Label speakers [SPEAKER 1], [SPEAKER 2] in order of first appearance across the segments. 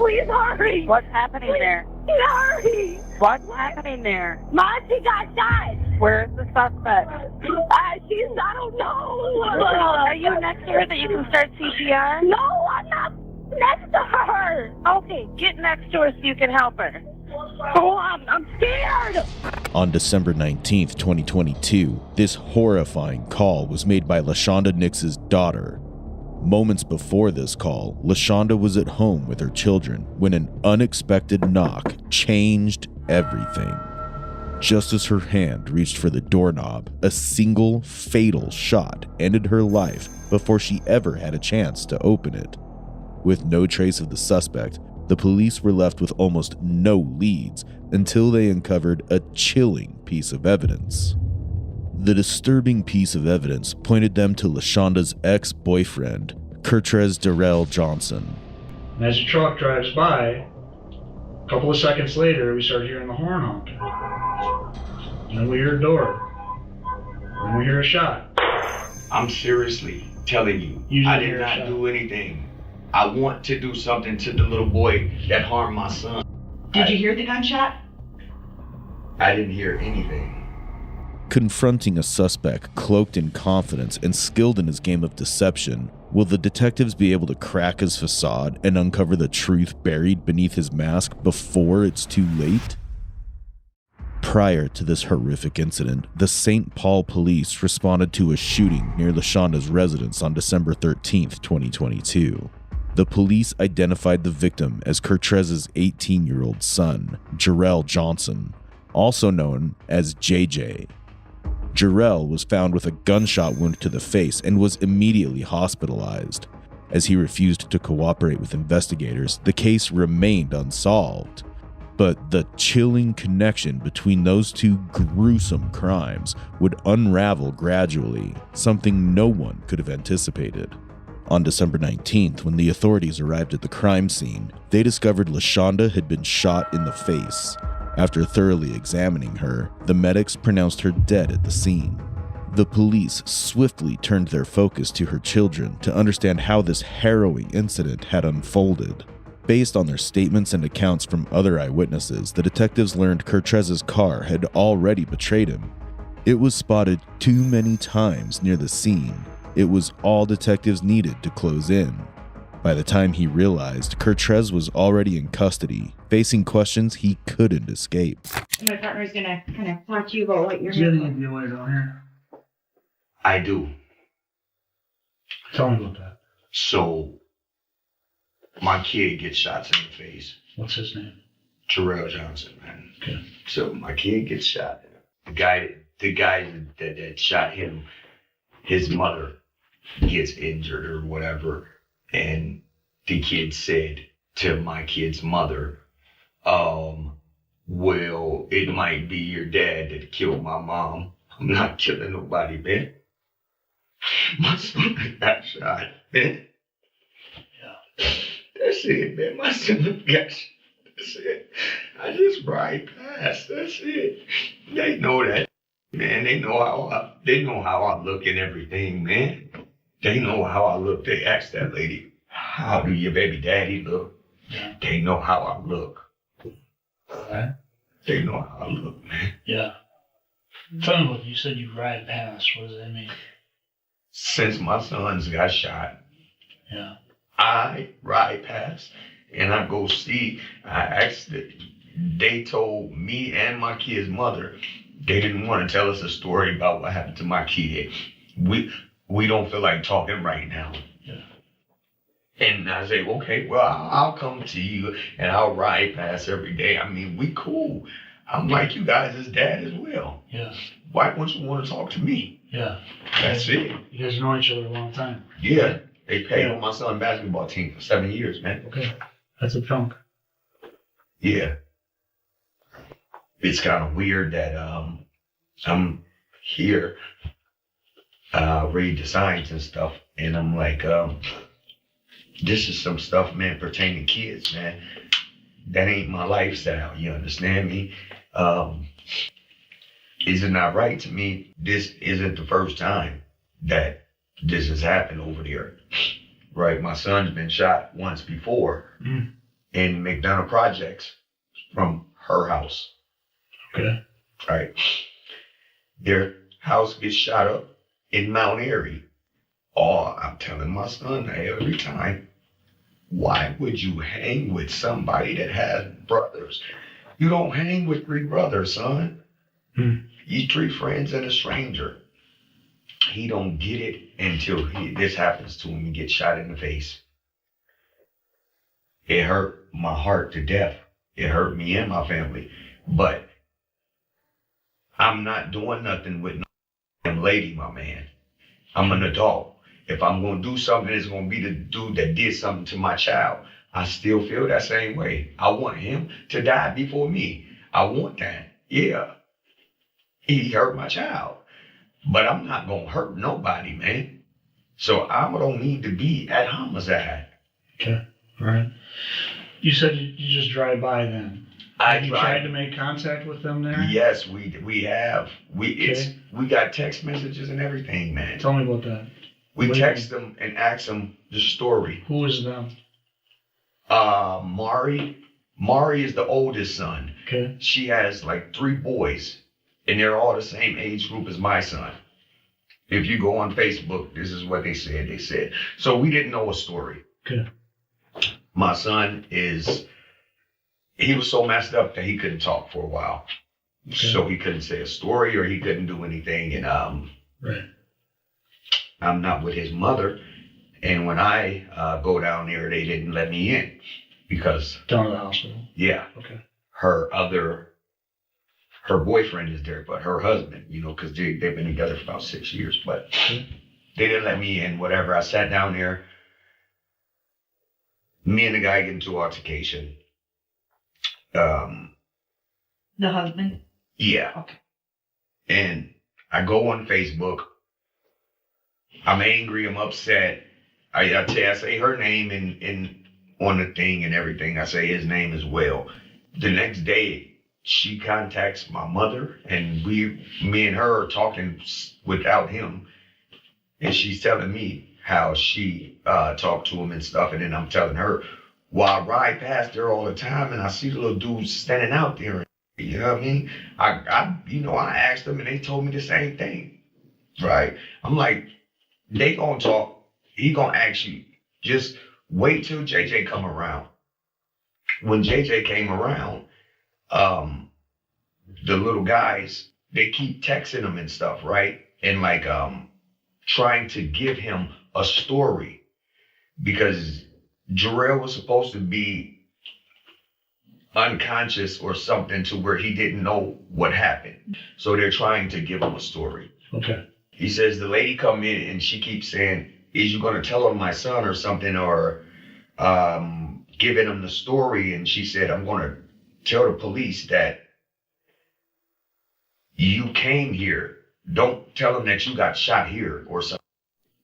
[SPEAKER 1] Please hurry.
[SPEAKER 2] What's happening there?
[SPEAKER 1] Hurry.
[SPEAKER 2] What's happening there?
[SPEAKER 1] Mom, she got shot.
[SPEAKER 2] Where's the suspect?
[SPEAKER 1] I don't know.
[SPEAKER 2] Are you next to her that you can start CPR?
[SPEAKER 1] No, I'm not next to her.
[SPEAKER 2] Okay, get next to her so you can help her.
[SPEAKER 1] Oh, I'm scared.
[SPEAKER 3] On December 19th, 2022, this horrifying call was made by LaShonda Nix's daughter. Moments before this call, LaShonda was at home with her children when an unexpected knock changed everything. Just as her hand reached for the doorknob, a single fatal shot ended her life before she ever had a chance to open it. With no trace of the suspect, the police were left with almost no leads until they uncovered a chilling piece of evidence. The disturbing piece of evidence pointed them to LaShonda's ex-boyfriend, Kurtrez Darrell Johnson.
[SPEAKER 4] And as the truck drives by, a couple of seconds later, we start hearing the horn honking. And then we hear a door. And we hear a shot.
[SPEAKER 5] I'm seriously telling you, I did not do anything. I want to do something to the little boy that harmed my son.
[SPEAKER 6] Did you hear the gunshot?
[SPEAKER 5] I didn't hear anything.
[SPEAKER 3] Confronting a suspect cloaked in confidence and skilled in his game of deception, will the detectives be able to crack his facade and uncover the truth buried beneath his mask before it's too late? Prior to this horrific incident, the St. Paul police responded to a shooting near LaShonda's residence on December 13th, 2022. The police identified the victim as Kurtrez's 18-year-old son, Jarrell Johnson, also known as JJ. Jarrell was found with a gunshot wound to the face and was immediately hospitalized. As he refused to cooperate with investigators, the case remained unsolved. But the chilling connection between those two gruesome crimes would unravel gradually, something no one could have anticipated. On December 19th, when the authorities arrived at the crime scene, they discovered LaShonda had been shot in the face. After thoroughly examining her, the medics pronounced her dead at the scene. The police swiftly turned their focus to her children to understand how this harrowing incident had unfolded. Based on their statements and accounts from other eyewitnesses, the detectives learned Kurtrez's car had already betrayed him. It was spotted too many times near the scene. It was all detectives needed to close in. By the time he realized, Kurtrez was already in custody, facing questions he couldn't escape.
[SPEAKER 6] My partner's gonna kind of talk to you about what you're
[SPEAKER 4] Do you
[SPEAKER 6] doing.
[SPEAKER 4] have any idea down here?
[SPEAKER 5] I do.
[SPEAKER 4] Tell me about that.
[SPEAKER 5] So, my kid gets shots in the face.
[SPEAKER 4] What's his name?
[SPEAKER 5] Jarrell Johnson, man.
[SPEAKER 4] Okay.
[SPEAKER 5] So my kid gets shot. The guy that shot him, his mother gets injured or whatever. And the kid said to my kid's mother, well, it might be your dad that killed my mom. I'm not killing nobody, man. My son got shot, man.
[SPEAKER 4] Yeah.
[SPEAKER 5] That's it, man. My son got shot. That's it. I just ride past. That's it. They know that, man. They know how I look and everything, man. They know how I look. They asked that lady, how do your baby daddy look?
[SPEAKER 4] Yeah.
[SPEAKER 5] They know how I look.
[SPEAKER 4] Right?
[SPEAKER 5] They know how I look, man.
[SPEAKER 4] Yeah. Tell me what you said you ride past. What does that mean?
[SPEAKER 5] Since my sons got shot,
[SPEAKER 4] Yeah.
[SPEAKER 5] I ride past and I go see. They told me and my kid's mother they didn't want to tell us a story about what happened to my kid. We don't feel like talking right now.
[SPEAKER 4] Yeah.
[SPEAKER 5] And I say, okay, well, I'll come to you and I'll ride past every day. I mean, we cool. I'm like you guys as dad as well.
[SPEAKER 4] Yeah.
[SPEAKER 5] Why wouldn't you want to talk to me?
[SPEAKER 4] Yeah.
[SPEAKER 5] That's it.
[SPEAKER 4] You guys know each other a long time.
[SPEAKER 5] Yeah. They paid on my son's basketball team for 7 years, man.
[SPEAKER 4] Okay. That's a chunk.
[SPEAKER 5] Yeah. It's kind of weird that I'm here, read the signs and stuff, and I'm like, this is some stuff, man, pertaining to kids, man. That ain't my lifestyle, you understand me? Is it not right to me? This isn't the first time that this has happened over there, right? My son's been shot once before, in McDonough Projects from her house.
[SPEAKER 4] Okay.
[SPEAKER 5] Right. Their house gets shot up in Mount Airy. Oh, I'm telling my son every time, why would you hang with somebody that has brothers? You don't hang with 3 brothers, son. You 3 friends and a stranger. He don't get it until this happens to him and gets shot in the face. It hurt my heart to death. It hurt me and my family. But I'm not doing nothing with no damn lady, my man. I'm an adult. If I'm going to do something, it's going to be the dude that did something to my child. I still feel that same way. I want him to die before me. I want that. Yeah. He hurt my child. But I'm not going to hurt nobody, man. So I don't need to be at homicide.
[SPEAKER 4] Okay. All right. You said you just drive by then. Have you tried to make contact with them there?
[SPEAKER 5] Yes, we have. We got text messages and everything, man.
[SPEAKER 4] Tell me about that.
[SPEAKER 5] We text them and ask them the story.
[SPEAKER 4] Who is them?
[SPEAKER 5] Mari. Mari is the oldest son.
[SPEAKER 4] Okay.
[SPEAKER 5] She has like 3 boys, and they're all the same age group as my son. If you go on Facebook, this is what they said. They said, so we didn't know a story.
[SPEAKER 4] Okay.
[SPEAKER 5] My son he was so messed up that he couldn't talk for a while. Okay. So he couldn't say a story or he couldn't do anything. And
[SPEAKER 4] right.
[SPEAKER 5] I'm not with his mother. And when I go down there, they didn't let me in because
[SPEAKER 4] down to the hospital.
[SPEAKER 5] Yeah.
[SPEAKER 4] Okay.
[SPEAKER 5] Her boyfriend is there, but her husband, because they've been together for about 6 years, but they didn't let me in, whatever. I sat down there. Me and the guy get into altercation.
[SPEAKER 6] The husband?
[SPEAKER 5] Yeah.
[SPEAKER 6] Okay.
[SPEAKER 5] And I go on Facebook. I'm angry. I'm upset. I say her name in on the thing and everything. I say his name as well. The next day, she contacts my mother, and me and her are talking without him. And she's telling me how she talked to him and stuff. And then I'm telling her, well, I ride past there all the time, and I see the little dudes standing out there. You know what I mean? I asked them, and they told me the same thing, right? I'm like, they gonna talk. He gonna ask you. Just wait till JJ come around. When JJ came around, the little guys, they keep texting him and stuff, right? And like trying to give him a story because Jarrell was supposed to be unconscious or something to where he didn't know what happened. So they're trying to give him a story.
[SPEAKER 4] Okay.
[SPEAKER 5] He says the lady come in and she keeps saying, is you going to tell him my son or something or giving him the story? And she said, I'm going to tell the police that you came here. Don't tell them that you got shot here or something.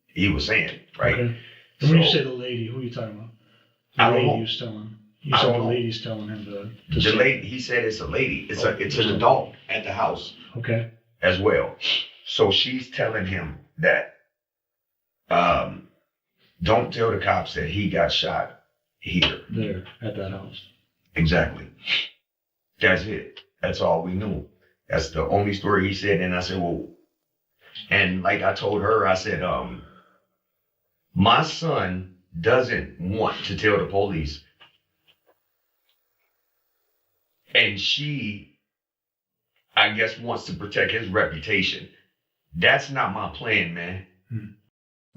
[SPEAKER 5] He was saying, right?
[SPEAKER 4] Okay. And when you say the lady, who are you talking about?
[SPEAKER 5] I don't know.
[SPEAKER 4] You said the lady's telling him to
[SPEAKER 5] the
[SPEAKER 4] say.
[SPEAKER 5] lady, he said it's a lady. It's an adult at the house.
[SPEAKER 4] Okay.
[SPEAKER 5] As well. So she's telling him that don't tell the cops that he got shot here.
[SPEAKER 4] There, at that house.
[SPEAKER 5] Exactly. That's it. That's all we knew. That's the only story he said. And I said, well, and like I told her, I said, my son doesn't want to tell the police. And she, I guess, wants to protect his reputation. That's not my plan, man.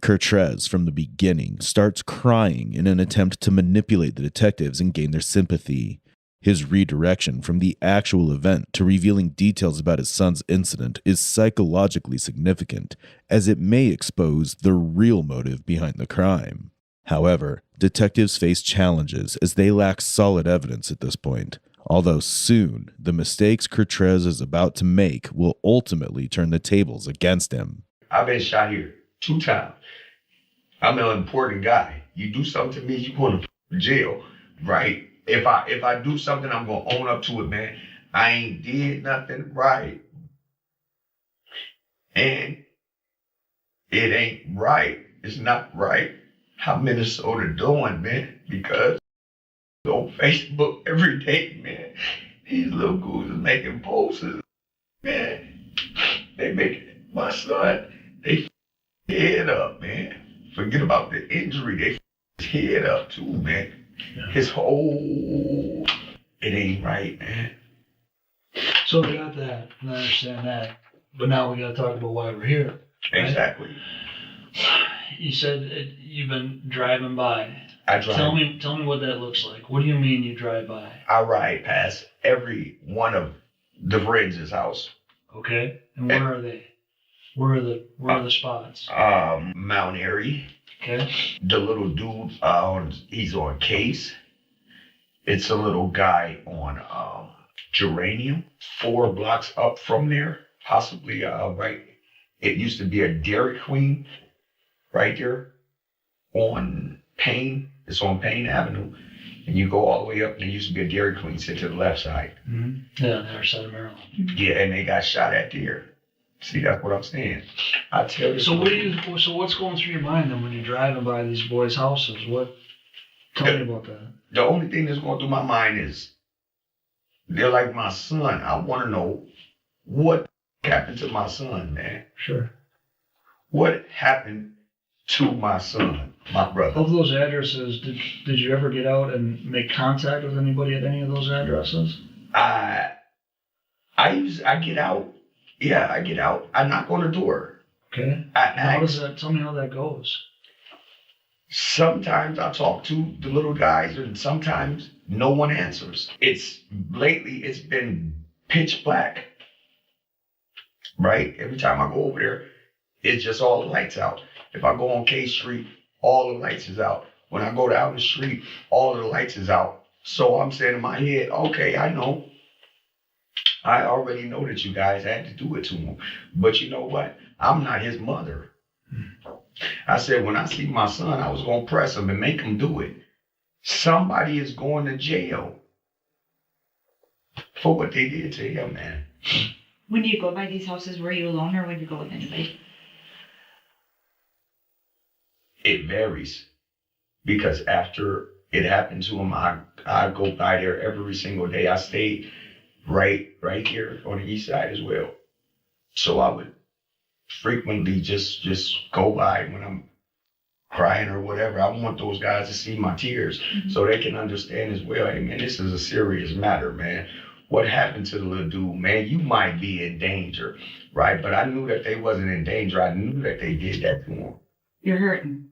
[SPEAKER 3] Kertrez, from the beginning, starts crying in an attempt to manipulate the detectives and gain their sympathy. His redirection from the actual event to revealing details about his son's incident is psychologically significant, as it may expose the real motive behind the crime. However, detectives face challenges as they lack solid evidence at this point, although soon the mistakes Kertrez is about to make will ultimately turn the tables against him.
[SPEAKER 5] I've been shot here 2 times. I'm an important guy. You do something to me, you going to jail, right? If I do something, I'm going to own up to it, man. I ain't did nothing right. And it ain't right. It's not right how Minnesota doing, man, because on Facebook every day, man. These little ghouls is making posters, man. They make my son, they f- his head up, man. Forget about the injury, they f- his head up too, man.
[SPEAKER 4] Yeah.
[SPEAKER 5] His whole, it ain't right, man.
[SPEAKER 4] So we got that, and I understand that. But now we got to talk about why we're here. Right?
[SPEAKER 5] Exactly.
[SPEAKER 4] You said you've been driving by.
[SPEAKER 5] I drive.
[SPEAKER 4] Tell me what that looks like. What do you mean you drive by?
[SPEAKER 5] I ride past every one of the friends' house.
[SPEAKER 4] Okay. And where are they? Where are the spots?
[SPEAKER 5] Mount Airy.
[SPEAKER 4] Okay.
[SPEAKER 5] The little dude, he's on Case. It's a little guy on Geranium, 4 blocks up from there, possibly right. It used to be a Dairy Queen right there on Payne. It's on Payne Avenue. And you go all the way up, and there used to be a Dairy Queen sit to the left side.
[SPEAKER 4] Mm-hmm. Yeah, on the other side of Maryland.
[SPEAKER 5] Yeah, and they got shot at there. See, that's what I'm saying. I tell you.
[SPEAKER 4] So what's going through your mind then when you're driving by these boys' houses? Tell me about that.
[SPEAKER 5] The only thing that's going through my mind is they're like my son. I want to know what happened to my son, man.
[SPEAKER 4] Sure.
[SPEAKER 5] What happened to my son, my brother?
[SPEAKER 4] Of those addresses, did you ever get out and make contact with anybody at any of those addresses?
[SPEAKER 5] I get out. Yeah, I get out. I knock on the door.
[SPEAKER 4] Okay. Tell me how that goes.
[SPEAKER 5] Sometimes I talk to the little guys, and sometimes no one answers. Lately it's been pitch black. Right? Every time I go over there, it's just all the lights out. If I go on K Street, all the lights is out. When I go down the street, all of the lights is out. So I'm saying in my head, okay, I know. I already know that you guys had to do it to him. But you know what? I'm not his mother. I said, when I see my son, I was going to press him and make him do it. Somebody is going to jail for what they did to him, man.
[SPEAKER 6] When you go by these houses, were you alone or would you go with anybody?
[SPEAKER 5] It varies. Because after it happened to him, I go by there every single day. I stayed right here on the east side as well. So I would frequently just go by when I'm crying or whatever. I want those guys to see my tears so they can understand as well. Hey, man, this is a serious matter, man. What happened to the little dude, man? You might be in danger, right? But I knew that they wasn't in danger. I knew that they did that to him.
[SPEAKER 6] You're hurting.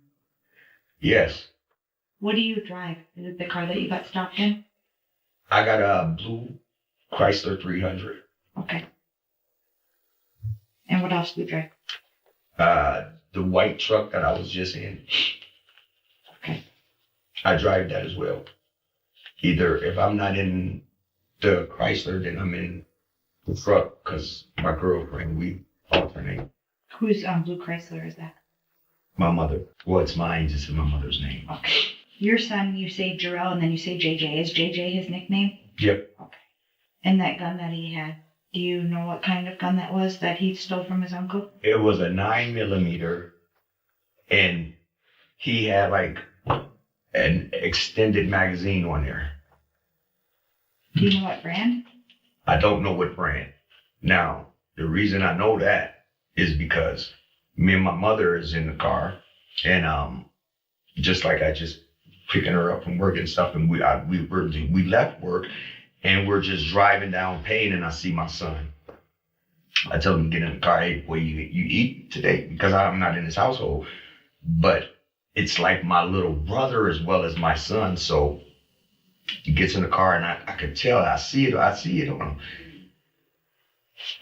[SPEAKER 5] Yes.
[SPEAKER 6] What do you drive? Is it the car that you got stopped in?
[SPEAKER 5] I got a blue Chrysler 300.
[SPEAKER 6] Okay. And what else do you drive?
[SPEAKER 5] The white truck that I was just in.
[SPEAKER 6] Okay.
[SPEAKER 5] I drive that as well. Either if I'm not in the Chrysler, then I'm in the truck because my girlfriend, we alternate.
[SPEAKER 6] Whose blue Chrysler is that?
[SPEAKER 5] My mother. Well, it's mine, just in my mother's name.
[SPEAKER 6] Okay. Your son, you say Jarrell and then you say JJ. Is JJ his nickname?
[SPEAKER 5] Yep.
[SPEAKER 6] Okay. And that gun that he had, do you know what kind of gun that was that he stole from his uncle?
[SPEAKER 5] It was a 9mm, and he had like an extended magazine on there.
[SPEAKER 6] Do you know what brand?
[SPEAKER 5] I don't know what brand. Now, the reason I know that is because me and my mother is in the car, and just like I just picking her up from work and stuff, and we left work, and we're just driving down Payne, and I see my son. I tell him to get in the car. Hey, boy, you eat today? Because I'm not in his household, but it's like my little brother as well as my son. So he gets in the car, and I could tell. I see it on him,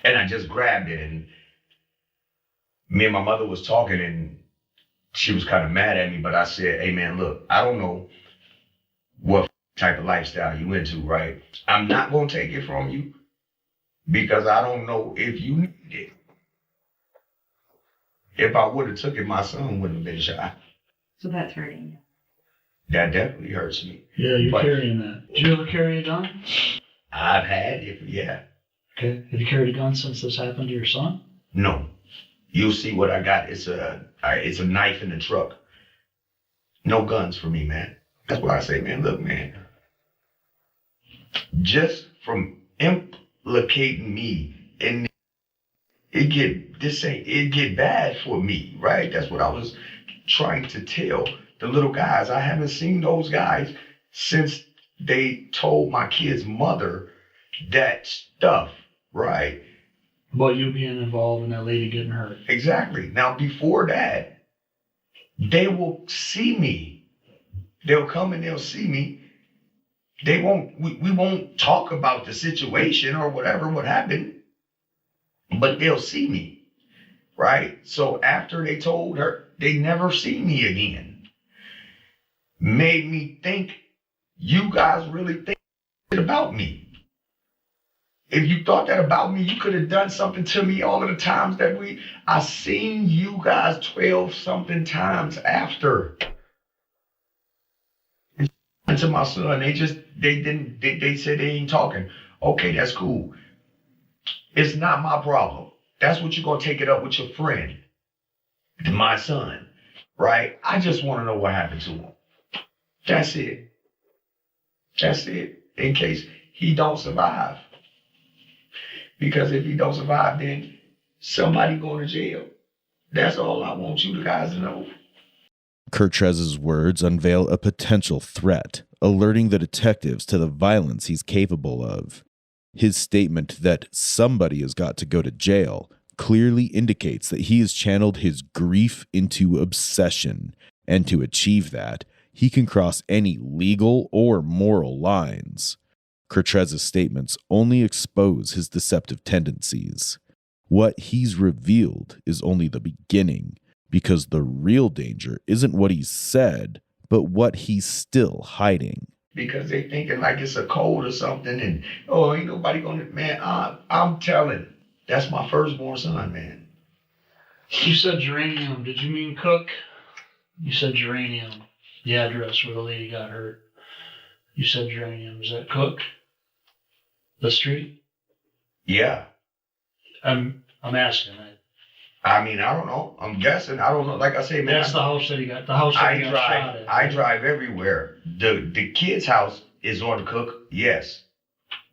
[SPEAKER 5] and I just grabbed it, and me and my mother was talking, and she was kind of mad at me, but I said, hey, man, look, I don't know what type of lifestyle you into, right? I'm not going to take it from you because I don't know if you need it. If I would have took it, my son wouldn't have been shot.
[SPEAKER 6] So that's hurting you.
[SPEAKER 5] That definitely hurts me.
[SPEAKER 4] Yeah, you're carrying that. Did you ever carry a gun?
[SPEAKER 5] I've had it, yeah.
[SPEAKER 4] Okay. Have you carried a gun since this happened to your son?
[SPEAKER 5] No. You'll see what I got. It's a knife in the truck. No guns for me, man. That's why I say, man, look, man, just from implicating me, and it get bad for me, right? That's what I was trying to tell the little guys. I haven't seen those guys since they told my kid's mother that stuff, right?
[SPEAKER 4] About you being involved in that lady getting hurt.
[SPEAKER 5] Exactly. Now, before that, they will see me. They'll come and they'll see me. We won't talk about the situation or whatever, what happened, but they'll see me, right? So after they told her, they never see me again. Made me think, you guys really think about me. If you thought that about me, you could have done something to me all of the times that I seen you guys 12 something times after. And to my son, they said they ain't talking. Okay, that's cool. It's not my problem. That's what you're gonna take it up with your friend, my son, right? I just want to know what happened to him. That's it. That's it. In case he don't survive. Because if he don't survive, then somebody going to jail. That's all I want you guys to know.
[SPEAKER 3] Kertrez's words unveil a potential threat, alerting the detectives to the violence he's capable of. His statement that somebody has got to go to jail clearly indicates that he has channeled his grief into obsession, and to achieve that, he can cross any legal or moral lines. Kertrez's statements only expose his deceptive tendencies. What he's revealed is only the beginning, because the real danger isn't what he's said, but what he's still hiding.
[SPEAKER 5] Because they thinking like it's a cold or something, and ain't nobody gonna, man, I'm telling, that's my firstborn son, man.
[SPEAKER 4] You said geranium. Did you mean Cook? You said geranium. The address where the lady got hurt. You said geranium. Is that Cook? The street?
[SPEAKER 5] Yeah.
[SPEAKER 4] I'm asking.
[SPEAKER 5] I mean, I don't know. I'm guessing. I don't know. Like I say, man.
[SPEAKER 4] That's the house that he got. The house that he got shot at.
[SPEAKER 5] I drive everywhere. The kid's house is on Cook. Yes.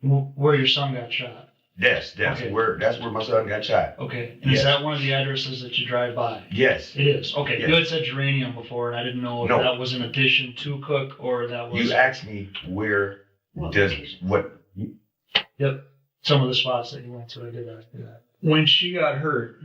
[SPEAKER 4] Where your son got shot.
[SPEAKER 5] That's
[SPEAKER 4] okay.
[SPEAKER 5] where my son got shot.
[SPEAKER 4] Okay. And
[SPEAKER 5] yes.
[SPEAKER 4] Is that one of the addresses that you drive by?
[SPEAKER 5] Yes.
[SPEAKER 4] It is. Okay.
[SPEAKER 5] Yes.
[SPEAKER 4] You had said geranium before, and I didn't know if that was in addition to Cook or that was.
[SPEAKER 5] You asked me where what.
[SPEAKER 4] Yep. Some of the spots that you went to, I did that. When she got hurt,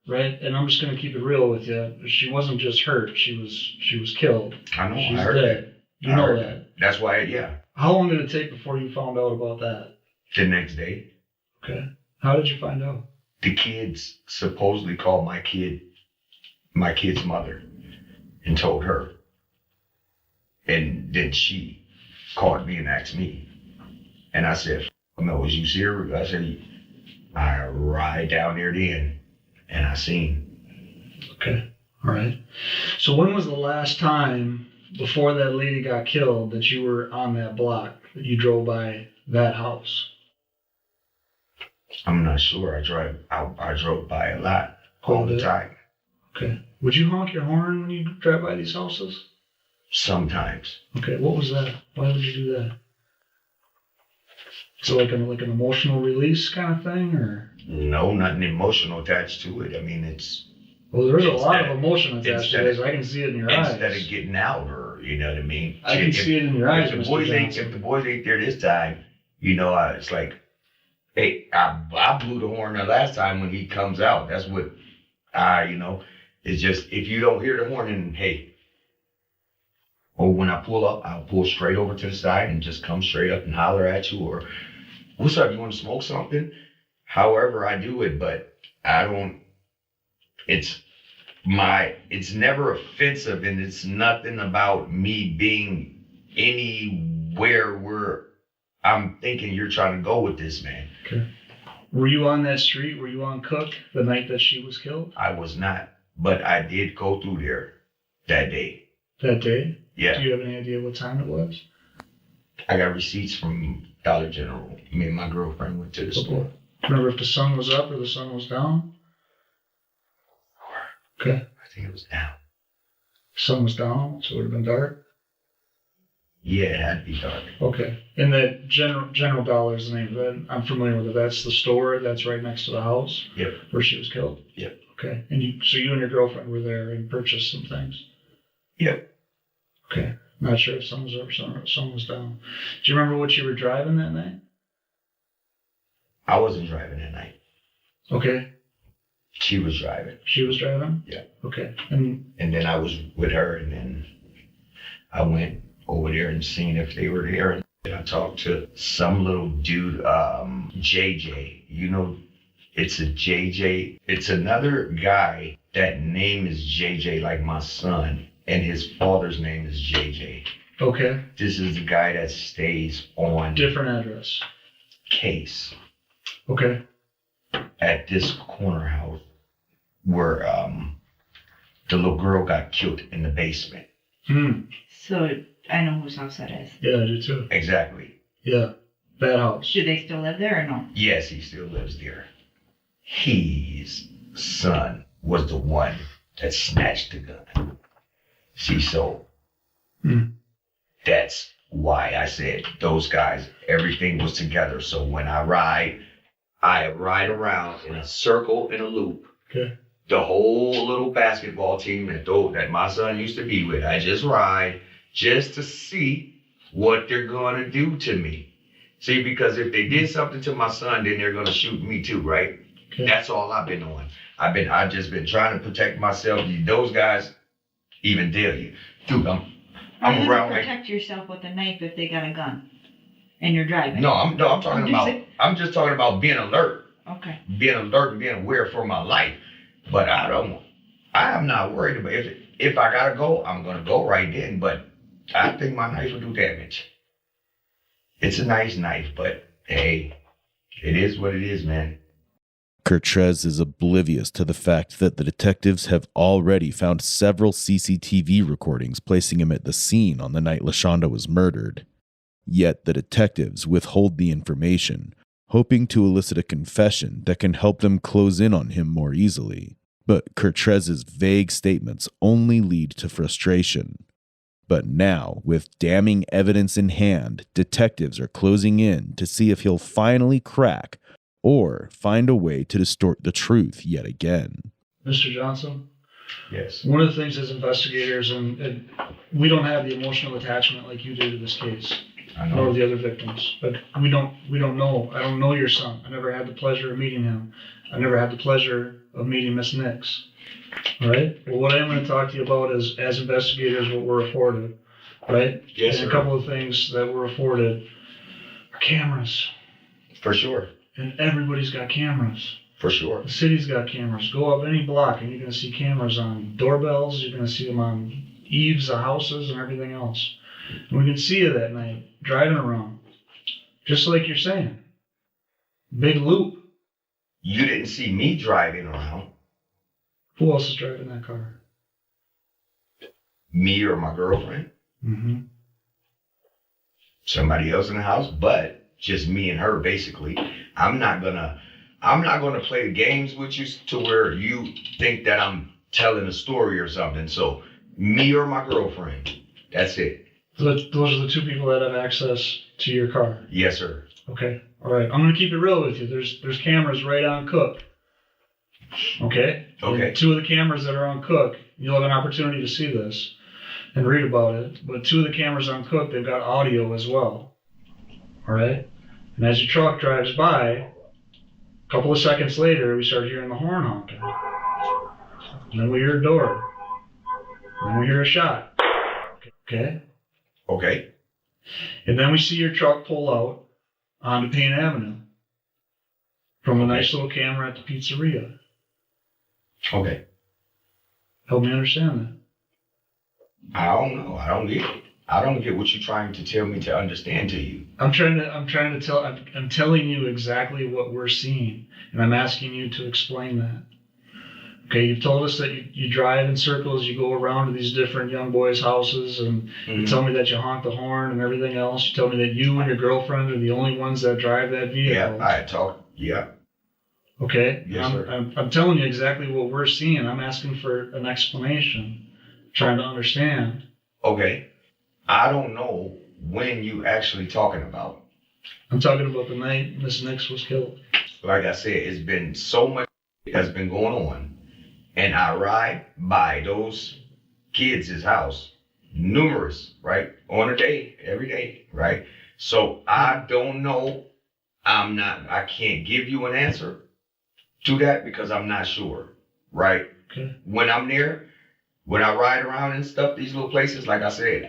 [SPEAKER 4] right? And I'm just gonna keep it real with you. She wasn't just hurt; she was killed.
[SPEAKER 5] I know.
[SPEAKER 4] She's
[SPEAKER 5] I heard
[SPEAKER 4] dead.
[SPEAKER 5] that.
[SPEAKER 4] You know that.
[SPEAKER 5] That's why. Yeah.
[SPEAKER 4] How long did it take before you found out about that?
[SPEAKER 5] The next day.
[SPEAKER 4] Okay. How did you find out?
[SPEAKER 5] The kids supposedly called my kid's mother, and told her. And then she called me and asked me, and I said, "No, was you serious?" I said, "I ride down there then, and I seen."
[SPEAKER 4] Okay. All right. So when was the last time before that lady got killed that you were on that block, that you drove by that house?
[SPEAKER 5] I'm not sure. I drove by a lot all the time.
[SPEAKER 4] Okay. Would you honk your horn when you drive by these houses?
[SPEAKER 5] Sometimes.
[SPEAKER 4] Okay. What was that? Why would you do that? So like an emotional release kind of thing, or?
[SPEAKER 5] No, nothing emotional attached to it. I mean, it's.
[SPEAKER 4] Well, there is a lot of emotion attached to this. I can see it in your eyes.
[SPEAKER 5] Instead of getting out, or you know what I mean.
[SPEAKER 4] I can see it in your eyes.
[SPEAKER 5] If the boys ain't there this time, it's like, hey, I blew the horn the last time when he comes out. That's what, it's just if you don't hear the horn, and hey. Or when I pull up, I'll pull straight over to the side and just come straight up and holler at you, or what's up, you want to smoke something? However I do it, but I don't, it's never offensive, and it's nothing about me being anywhere where I'm thinking you're trying to go with this, man.
[SPEAKER 4] Okay. Were you on that street? Were you on Cook the night that she was killed?
[SPEAKER 5] I was not, but I did go through there that day.
[SPEAKER 4] That day?
[SPEAKER 5] Yeah.
[SPEAKER 4] Do you have any idea what time it was? I
[SPEAKER 5] got receipts from Dollar General. Me and my girlfriend went to the store.
[SPEAKER 4] Remember if the sun was up or the sun was down? Okay.
[SPEAKER 5] I think it was down.
[SPEAKER 4] Sun was down, so it would have been dark?
[SPEAKER 5] Yeah, it had to be dark.
[SPEAKER 4] Okay. And that General Dollar is the name of it. I'm familiar with it. That's the store that's right next to the house.
[SPEAKER 5] Yep.
[SPEAKER 4] Where she was killed.
[SPEAKER 5] Yep.
[SPEAKER 4] Okay. And you and your girlfriend were there and purchased some things.
[SPEAKER 5] Yep.
[SPEAKER 4] Okay. Not sure if someone was up, someone was down. Do you remember what you were driving that night?
[SPEAKER 5] I wasn't driving that night.
[SPEAKER 4] Okay.
[SPEAKER 5] She was driving.
[SPEAKER 4] She was driving?
[SPEAKER 5] Yeah.
[SPEAKER 4] Okay.
[SPEAKER 5] And then I was with her, and then I went over there and seen if they were there. And I talked to some little dude, JJ. You know, it's a JJ. It's another guy. That name is JJ, like my son, and his father's name is JJ.
[SPEAKER 4] Okay.
[SPEAKER 5] This is the guy that stays on
[SPEAKER 4] Different address.
[SPEAKER 5] Case
[SPEAKER 4] Okay.
[SPEAKER 5] at this corner house where the little girl got killed in the basement.
[SPEAKER 6] So I know whose house that is.
[SPEAKER 4] Yeah, I do too.
[SPEAKER 5] Exactly.
[SPEAKER 4] Yeah. That house.
[SPEAKER 6] Do they still live there or no?
[SPEAKER 5] Yes, he still lives there. His son was the one that snatched the gun. See, so that's why I said those guys, everything was together. So when I ride around in a circle, in a loop.
[SPEAKER 4] Okay.
[SPEAKER 5] The whole little basketball team that my son used to be with, I just ride just to see what they're gonna do to me. See, because if they did something to my son, then they're gonna shoot me too, right?
[SPEAKER 4] Okay.
[SPEAKER 5] That's all I've been doing. I've just been trying to protect myself. Those guys even dare you. Dude,
[SPEAKER 6] Are
[SPEAKER 5] I'm
[SPEAKER 6] you
[SPEAKER 5] around
[SPEAKER 6] gonna
[SPEAKER 5] like,
[SPEAKER 6] protect yourself with a knife if they got a gun and you're driving?
[SPEAKER 5] no, I'm talking about, I'm just talking about being alert.
[SPEAKER 6] Okay.
[SPEAKER 5] Being alert and being aware for my life. But I am not worried about it. If I gotta go, I'm gonna go right then. But I think my knife will do damage. It's a nice knife, but hey, it is what it is, man.
[SPEAKER 3] Kertrez is oblivious to the fact that the detectives have already found several CCTV recordings placing him at the scene on the night LaShonda was murdered. Yet the detectives withhold the information, hoping to elicit a confession that can help them close in on him more easily. But Kertrez's vague statements only lead to frustration. But now, with damning evidence in hand, detectives are closing in to see if he'll finally crack or find a way to distort the truth yet again.
[SPEAKER 4] Mr. Johnson?
[SPEAKER 5] Yes.
[SPEAKER 4] One of the things as investigators, and we don't have the emotional attachment like you do to this case,
[SPEAKER 5] I
[SPEAKER 4] nor
[SPEAKER 5] know.
[SPEAKER 4] the other victims. But we don't know. I don't know your son. I never had the pleasure of meeting him. I never had the pleasure of meeting Miss Nix. All right? Well, what I am going to talk to you about is, as investigators, what we're afforded. Right?
[SPEAKER 5] Yes,
[SPEAKER 4] and
[SPEAKER 5] sir.
[SPEAKER 4] a couple of things that we're afforded are cameras.
[SPEAKER 5] For sure.
[SPEAKER 4] And everybody's got cameras.
[SPEAKER 5] For sure.
[SPEAKER 4] The city's got cameras. Go up any block and you're going to see cameras on doorbells. You're going to see them on eaves of houses and everything else. And we can see you that night driving around. Just like you're saying. Big loop.
[SPEAKER 5] You didn't see me driving around.
[SPEAKER 4] Who else is driving that car?
[SPEAKER 5] Me or my girlfriend.
[SPEAKER 4] Mm-hmm.
[SPEAKER 5] Somebody else in the house, but just me and her basically. I'm not gonna play games with you to where you think that I'm telling a story or something. So me or my girlfriend. That's it.
[SPEAKER 4] Those are the two people that have access to your car.
[SPEAKER 5] Yes, sir.
[SPEAKER 4] Okay. All right. I'm going to keep it real with you. There's cameras right on Cook. Okay?
[SPEAKER 5] Okay.
[SPEAKER 4] And two of the cameras that are on Cook, you'll have an opportunity to see this and read about it. But two of the cameras on Cook, they've got audio as well. All right? And as your truck drives by, a couple of seconds later, we start hearing the horn honking. And then we hear a door. And then we hear a shot. Okay?
[SPEAKER 5] Okay.
[SPEAKER 4] And then we see your truck pull out onto Payne Avenue from a nice little camera at the pizzeria.
[SPEAKER 5] Okay.
[SPEAKER 4] Help me understand that.
[SPEAKER 5] I don't know. I don't get it. I don't get what you're trying to tell me to understand to you.
[SPEAKER 4] I'm telling you exactly what we're seeing, and I'm asking you to explain that. Okay, you've told us that you drive in circles, you go around to these different young boys' houses, and you tell me that you honk the horn and everything else. You tell me that you and your girlfriend are the only ones that drive that vehicle.
[SPEAKER 5] Yeah, I talk. Yeah.
[SPEAKER 4] Okay?
[SPEAKER 5] Yes, sir.
[SPEAKER 4] I'm telling you exactly what we're seeing. I'm asking for an explanation, trying to understand.
[SPEAKER 5] Okay. I don't know when you actually talking about?
[SPEAKER 4] I'm talking about the night Miss Nix was killed.
[SPEAKER 5] Like I said, it's been so much that's been going on. And I ride by those kids' house, numerous, right? On a day, every day, right? So I don't know. I can't give you an answer to that because I'm not sure, right?
[SPEAKER 4] Okay.
[SPEAKER 5] When I'm there, when I ride around and stuff, these little places, like I said,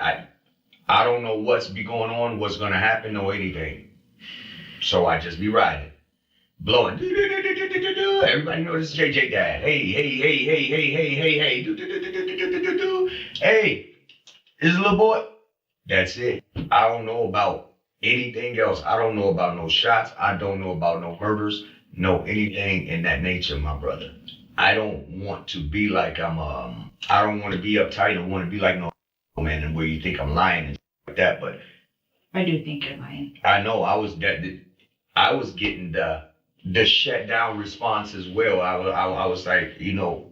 [SPEAKER 5] I don't know what's be going on, what's gonna happen or anything. So I just be riding, blowing. Everybody know this is JJ Dad. Hey, hey, hey, hey, hey, hey, hey, hey. Hey, this is a little boy. That's it. I don't know about anything else. I don't know about no shots. I don't know about no murders, no anything in that nature, my brother. I don't want to be like I don't want to be uptight. I don't want to be like no man and where you think I'm lying and like that. But
[SPEAKER 6] I do think you're lying.
[SPEAKER 5] I know I was getting the shut down response as well. I was like, you know,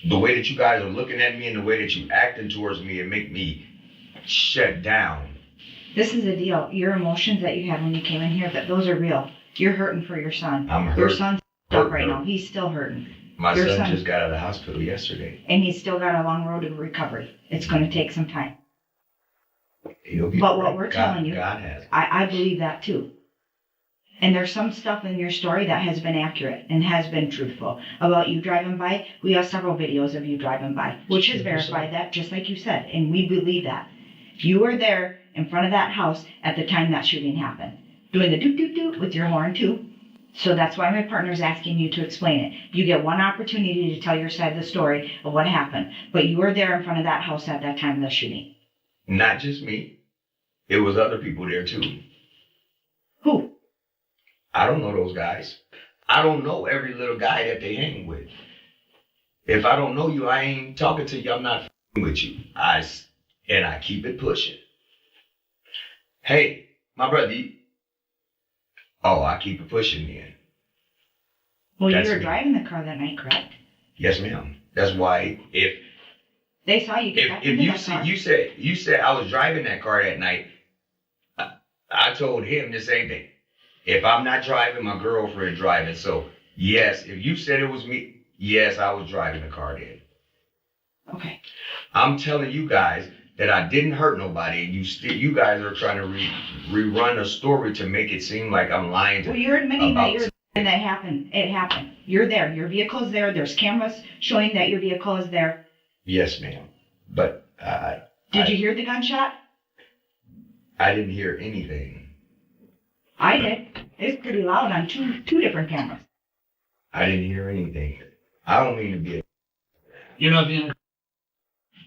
[SPEAKER 5] the way that you guys are looking at me and the way that you acting towards me, it make me shut down.
[SPEAKER 6] This is the deal. Your emotions that you had when you came in here, those are real. You're hurting for your son.
[SPEAKER 5] I'm hurt.
[SPEAKER 6] Your son's up right now. He's still hurting.
[SPEAKER 5] My
[SPEAKER 6] Your
[SPEAKER 5] son just got out of the hospital yesterday.
[SPEAKER 6] And he's still got a long road to recovery. It's going to take some time.
[SPEAKER 5] He'll be
[SPEAKER 6] But
[SPEAKER 5] right.
[SPEAKER 6] what we're telling you,
[SPEAKER 5] God has it.
[SPEAKER 6] I believe that too. And there's some stuff in your story that has been accurate and has been truthful. About you driving by, we have several videos of you driving by, which has verified that, just like you said, and we believe that. You were there in front of that house at the time that shooting happened, doing the doot-doot-doot with your horn too. So that's why my partner's asking you to explain it. You get one opportunity to tell your side of the story of what happened, but you were there in front of that house at that time of the shooting.
[SPEAKER 5] Not just me. It was other people there too.
[SPEAKER 6] Who?
[SPEAKER 5] I don't know those guys. I don't know every little guy that they hang with. If I don't know you, I ain't talking to you. I'm not with you. I keep it pushing. Hey, my brother. I keep it pushing then.
[SPEAKER 6] Well,
[SPEAKER 5] That's
[SPEAKER 6] you were
[SPEAKER 5] me.
[SPEAKER 6] driving the car that night, correct?
[SPEAKER 5] Yes, ma'am. That's why if
[SPEAKER 6] They saw you get back into
[SPEAKER 5] you
[SPEAKER 6] that
[SPEAKER 5] see
[SPEAKER 6] car.
[SPEAKER 5] you said I was driving that car that night, I told him the same thing. If I'm not driving, my girlfriend driving. So yes, if you said it was me, yes, I was driving the car then.
[SPEAKER 6] Okay.
[SPEAKER 5] I'm telling you guys that I didn't hurt nobody, and you guys are trying to rerun a story to make it seem like I'm lying.
[SPEAKER 6] Well, you're admitting that that happened. It happened. You're there. Your vehicle's there. There's cameras showing that your vehicle is there.
[SPEAKER 5] Yes, ma'am. But
[SPEAKER 6] Did you hear the gunshot?
[SPEAKER 5] I didn't hear anything.
[SPEAKER 6] I did. It's pretty loud on two different cameras.
[SPEAKER 5] I didn't hear anything. I don't mean to be
[SPEAKER 4] You're not being.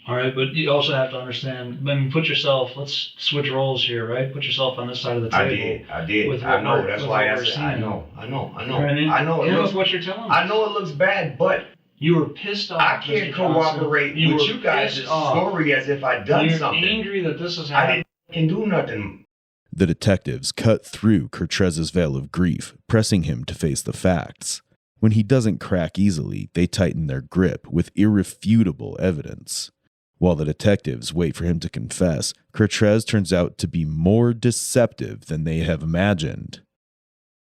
[SPEAKER 4] All right, but you also have to understand. I mean, put yourself. Let's switch roles here, right? Put yourself on this side of the table.
[SPEAKER 5] I did.
[SPEAKER 4] With
[SPEAKER 5] I
[SPEAKER 4] what
[SPEAKER 5] know.
[SPEAKER 4] we're-
[SPEAKER 5] That's
[SPEAKER 4] with
[SPEAKER 5] why
[SPEAKER 4] what
[SPEAKER 5] I
[SPEAKER 4] we're
[SPEAKER 5] said I
[SPEAKER 4] seeing.
[SPEAKER 5] know.
[SPEAKER 4] You know what I mean?
[SPEAKER 5] I know. It
[SPEAKER 4] And
[SPEAKER 5] looks,
[SPEAKER 4] with what you're telling us.
[SPEAKER 5] I know it looks bad, but
[SPEAKER 4] You were pissed off.
[SPEAKER 5] I can't
[SPEAKER 4] Mr. Johnson.
[SPEAKER 5] cooperate with
[SPEAKER 4] were
[SPEAKER 5] you guys'
[SPEAKER 4] pissed off.
[SPEAKER 5] story as if I'd done
[SPEAKER 4] You're
[SPEAKER 5] something.
[SPEAKER 4] angry that this has
[SPEAKER 5] I
[SPEAKER 4] happened.
[SPEAKER 5] didn't do nothing.
[SPEAKER 3] The detectives cut through Kertrez's veil of grief, pressing him to face the facts. When he doesn't crack easily, they tighten their grip with irrefutable evidence. While the detectives wait for him to confess, Kertrez turns out to be more deceptive than they have imagined.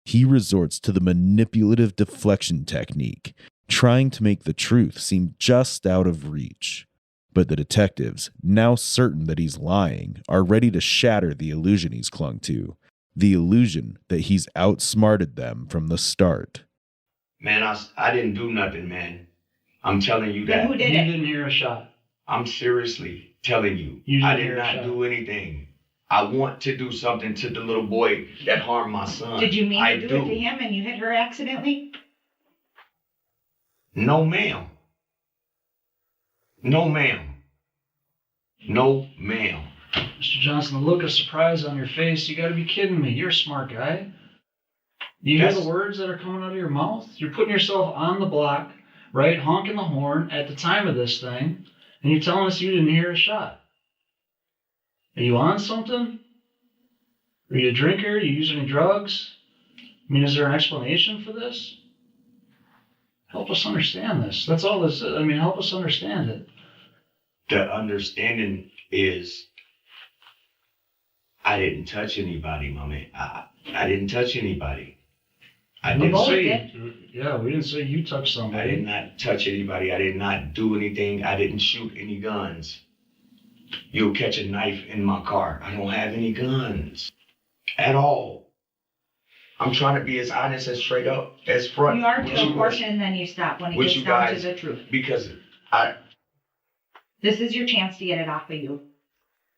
[SPEAKER 3] He resorts to the manipulative deflection technique, trying to make the truth seem just out of reach. But the detectives, now certain that he's lying, are ready to shatter the illusion he's clung to, the illusion that he's outsmarted them from the start.
[SPEAKER 5] Man, I didn't do nothing, man. I'm telling you
[SPEAKER 6] Then
[SPEAKER 5] that.
[SPEAKER 6] who did
[SPEAKER 4] You
[SPEAKER 6] it?
[SPEAKER 4] didn't hear a shot.
[SPEAKER 5] I'm seriously telling you.
[SPEAKER 4] You didn't
[SPEAKER 5] I
[SPEAKER 4] hear
[SPEAKER 5] did
[SPEAKER 4] a
[SPEAKER 5] not
[SPEAKER 4] shot.
[SPEAKER 5] do anything. I want to do something to the little boy that harmed my son.
[SPEAKER 6] Did you mean
[SPEAKER 5] I
[SPEAKER 6] to do it to him and you hit her accidentally?
[SPEAKER 5] No, ma'am. No, ma'am. No, ma'am.
[SPEAKER 4] Mr. Johnson, the look of surprise on your face, you gotta be kidding me. You're a smart guy. You hear
[SPEAKER 5] That's-
[SPEAKER 4] the words that are coming out of your mouth? You're putting yourself on the block, right, honking the horn at the time of this thing, and you're telling us you didn't hear a shot. Are you on something? Are you a drinker? You use any drugs? I mean, is there an explanation for this? Help us understand this. That's all this is. I mean, help us understand it.
[SPEAKER 5] The understanding is I didn't touch anybody, mommy. I didn't touch anybody. I
[SPEAKER 4] We
[SPEAKER 5] didn't
[SPEAKER 6] both
[SPEAKER 5] say.
[SPEAKER 6] did.
[SPEAKER 4] Yeah, we didn't say you touched
[SPEAKER 5] I
[SPEAKER 4] somebody.
[SPEAKER 5] did not touch anybody. I did not do anything. I didn't shoot any guns. You'll catch a knife in my car. I don't have any guns at all. I'm trying to be as honest and straight up as front.
[SPEAKER 6] You are
[SPEAKER 5] with
[SPEAKER 6] to a
[SPEAKER 5] you
[SPEAKER 6] portion and then you stop when it
[SPEAKER 5] with
[SPEAKER 6] gets
[SPEAKER 5] you
[SPEAKER 6] down to
[SPEAKER 5] guys.
[SPEAKER 6] the truth.
[SPEAKER 5] Because
[SPEAKER 6] This is your chance to get it off of you.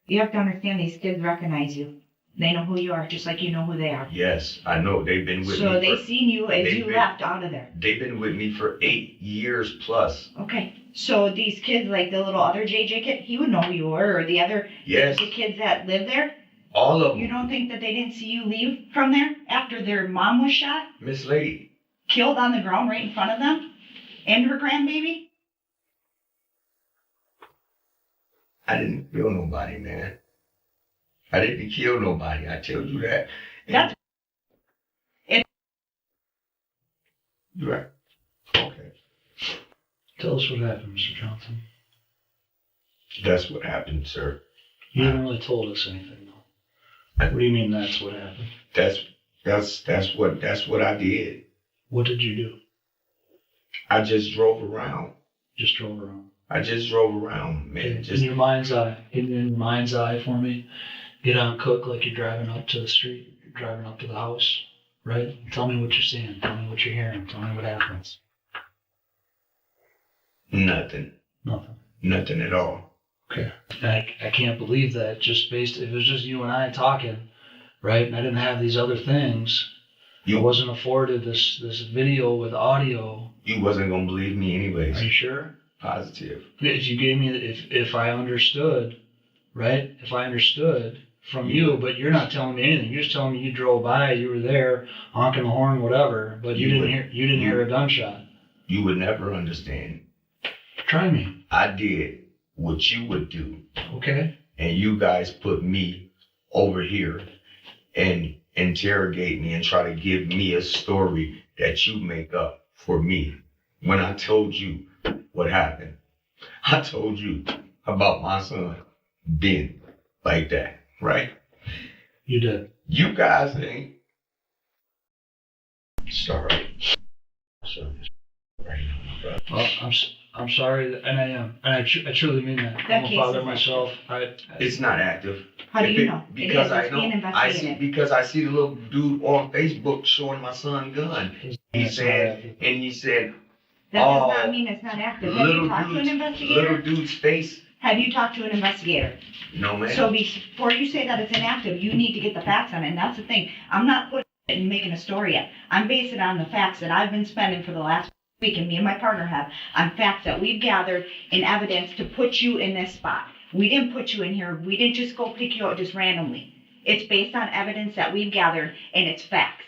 [SPEAKER 6] You have to understand these kids recognize you. They know who you are, just like you know who they are.
[SPEAKER 5] yes, I know they've been with me.
[SPEAKER 6] So they seen you as
[SPEAKER 5] they've
[SPEAKER 6] you
[SPEAKER 5] been-
[SPEAKER 6] left out of there.
[SPEAKER 5] They've been with me for 8 years plus.
[SPEAKER 6] Okay. So these kids, like the little other JJ kid, he would know who you were, or the other
[SPEAKER 5] Yes,
[SPEAKER 6] the kids that live there.
[SPEAKER 5] all of
[SPEAKER 6] You
[SPEAKER 5] them.
[SPEAKER 6] don't think that they didn't see you leave from there after their mom was shot,
[SPEAKER 5] Miss Lady,
[SPEAKER 6] killed on the ground right in front of them, and her grandbaby?
[SPEAKER 5] I didn't kill nobody, man. I didn't kill nobody. I tell you that.
[SPEAKER 6] That's
[SPEAKER 5] You're right. Okay.
[SPEAKER 4] Tell us what happened, Mr. Johnson.
[SPEAKER 5] That's what happened, sir.
[SPEAKER 4] You haven't really told us anything, though. What do you mean that's what happened?
[SPEAKER 5] That's what I did.
[SPEAKER 4] What did you do?
[SPEAKER 5] I just drove around.
[SPEAKER 4] Just drove around.
[SPEAKER 5] I just drove around, man.
[SPEAKER 4] In
[SPEAKER 5] Just
[SPEAKER 4] your mind's eye, in your mind's eye for me, get on Cook like you're driving up to the street, you're driving up to the house, right? Tell me what you're seeing, tell me what you're hearing, tell me what happens.
[SPEAKER 5] nothing.
[SPEAKER 4] Nothing.
[SPEAKER 5] Nothing at all.
[SPEAKER 4] Okay. And I can't believe that just based, if it was just you and I talking, right? And I didn't have these other things. I
[SPEAKER 5] You
[SPEAKER 4] wasn't afforded this video with audio.
[SPEAKER 5] you wasn't gonna believe me
[SPEAKER 4] Are
[SPEAKER 5] anyways.
[SPEAKER 4] you sure?
[SPEAKER 5] Positive.
[SPEAKER 4] If you gave me, if I understood, right? If I understood from you, but you're not telling me anything. You're just telling me you drove by, you were there, honking the horn, whatever. But you didn't hear a gunshot.
[SPEAKER 5] You would never understand.
[SPEAKER 4] Try me,
[SPEAKER 5] I did what you would do,
[SPEAKER 4] okay?
[SPEAKER 5] and you guys put me over here and interrogate me and try to give me a story that you make up for me. When I told you what happened, I told you about my son being like that, right?
[SPEAKER 4] You did.
[SPEAKER 5] You guys ain't sorry. Right now, bro.
[SPEAKER 4] Well, I'm sorry, and I am, and I truly mean that.
[SPEAKER 6] That
[SPEAKER 4] I'm a
[SPEAKER 6] case
[SPEAKER 4] father
[SPEAKER 6] is
[SPEAKER 4] myself.
[SPEAKER 5] It's not active.
[SPEAKER 6] How do
[SPEAKER 5] If
[SPEAKER 6] you
[SPEAKER 5] it-
[SPEAKER 6] know?
[SPEAKER 5] Because
[SPEAKER 6] it is. It's being investigated.
[SPEAKER 5] because I see the little dude on Facebook showing my son gun. He said,
[SPEAKER 6] That does
[SPEAKER 5] Oh,
[SPEAKER 6] not mean it's not active. Have you talked to an
[SPEAKER 5] little
[SPEAKER 6] investigator?
[SPEAKER 5] dude's face.
[SPEAKER 6] Have you talked to an investigator?
[SPEAKER 5] No, man.
[SPEAKER 6] So before you say that it's inactive, you need to get the facts on it. And that's the thing. I'm not putting it and making a story yet. I'm basing it on the facts that I've been spending for the last week, and me and my partner have, on facts that we've gathered in evidence to put you in this spot. We didn't put you in here. We didn't just go pick you out just randomly. It's based on evidence that we've gathered, and it's facts.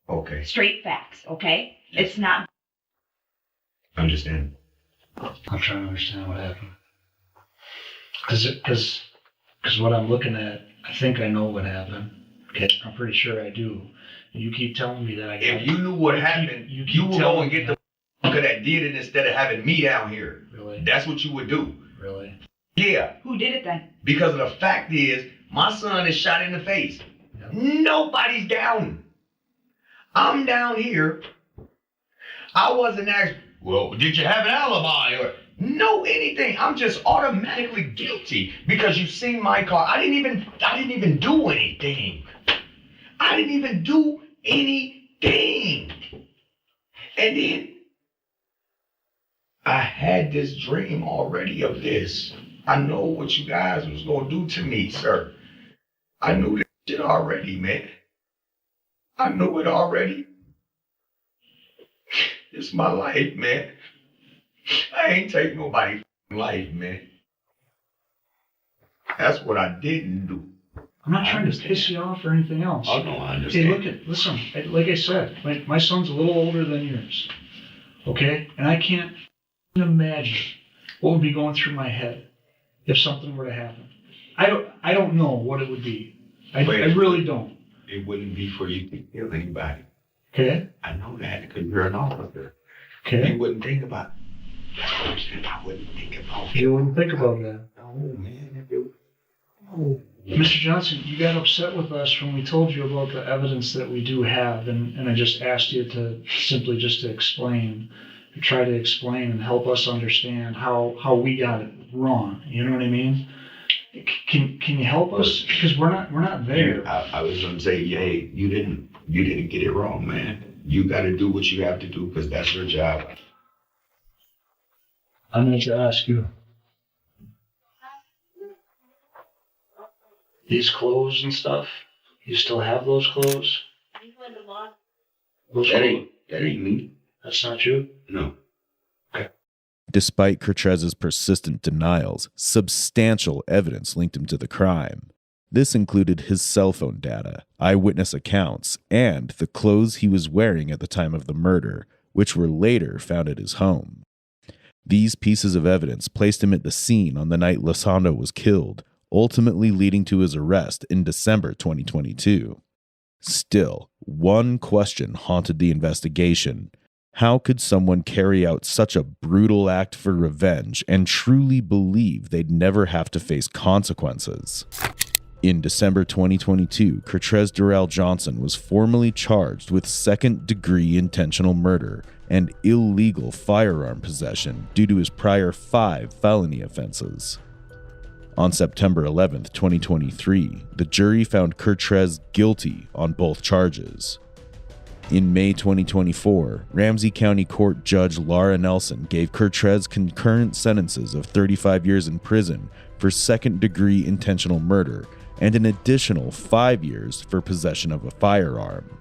[SPEAKER 5] Okay,
[SPEAKER 6] Straight facts, okay? It's not.
[SPEAKER 5] understand.
[SPEAKER 4] I'm trying to understand what happened. Because what I'm looking at, I think I know what happened. Okay, I'm pretty sure I do. You keep telling me that I got.
[SPEAKER 5] If you knew what happened,
[SPEAKER 4] you keep
[SPEAKER 5] you would go
[SPEAKER 4] telling
[SPEAKER 5] and get
[SPEAKER 4] me
[SPEAKER 5] the fucker that did it instead of having me down here.
[SPEAKER 4] Really?
[SPEAKER 5] That's what you would do.
[SPEAKER 4] Really?
[SPEAKER 5] Yeah,
[SPEAKER 6] Who did it then?
[SPEAKER 5] because of the fact is, my son is shot in the face.
[SPEAKER 4] Yep.
[SPEAKER 5] Nobody's down. I'm down here. I wasn't asked, well, did you have an alibi or no anything? I'm just automatically guilty because you seen my car. I didn't even do anything. I didn't even do anything. And then I had this dream already of this. I know what you guys was gonna do to me, sir. I knew this shit already, man. I knew it already. It's my life, man. I ain't take nobody's life, man. That's what I didn't do.
[SPEAKER 4] I'm not trying to piss you off or anything else.
[SPEAKER 5] Oh, no, I
[SPEAKER 4] Hey,
[SPEAKER 5] understand.
[SPEAKER 4] listen, like I said, my son's a little older than yours. Okay? And I can't imagine what would be going through my head if something were to happen. I don't know what it would be. I really don't.
[SPEAKER 5] It wouldn't be for you to kill anybody.
[SPEAKER 4] Okay?
[SPEAKER 5] I know that because you're an officer.
[SPEAKER 4] Okay?
[SPEAKER 5] You wouldn't think about I wouldn't think about
[SPEAKER 4] You wouldn't think about that.
[SPEAKER 5] No, man. No.
[SPEAKER 4] Mr. Johnson, you got upset with us when we told you about the evidence that we do have, and I just asked you to simply just to explain, to try to explain and help us understand how we got it wrong. You know what I mean? Can you help us? Because we're not there.
[SPEAKER 5] I was gonna say, hey, you didn't get it wrong, man. You got to do what you have to do because that's your job.
[SPEAKER 4] I meant to ask you. These clothes and stuff, you still have those clothes?
[SPEAKER 5] That ain't me.
[SPEAKER 4] That's not you?
[SPEAKER 5] No.
[SPEAKER 3] Despite Kertrez's persistent denials, substantial evidence linked him to the crime. This included his cell phone data, eyewitness accounts, and the clothes he was wearing at the time of the murder, which were later found at his home. These pieces of evidence placed him at the scene on the night Losando was killed, ultimately leading to his arrest in December 2022. Still, one question haunted the investigation. How could someone carry out such a brutal act for revenge and truly believe they'd never have to face consequences? In December 2022, Kertrez Durrell Johnson was formally charged with second-degree intentional murder and illegal firearm possession due to his prior 5 felony offenses. On September 11, 2023, the jury found Kertrez guilty on both charges. In May 2024, Ramsey County Court Judge Laura Nelson gave Kertrez concurrent sentences of 35 years in prison for second-degree intentional murder and an additional 5 years for possession of a firearm.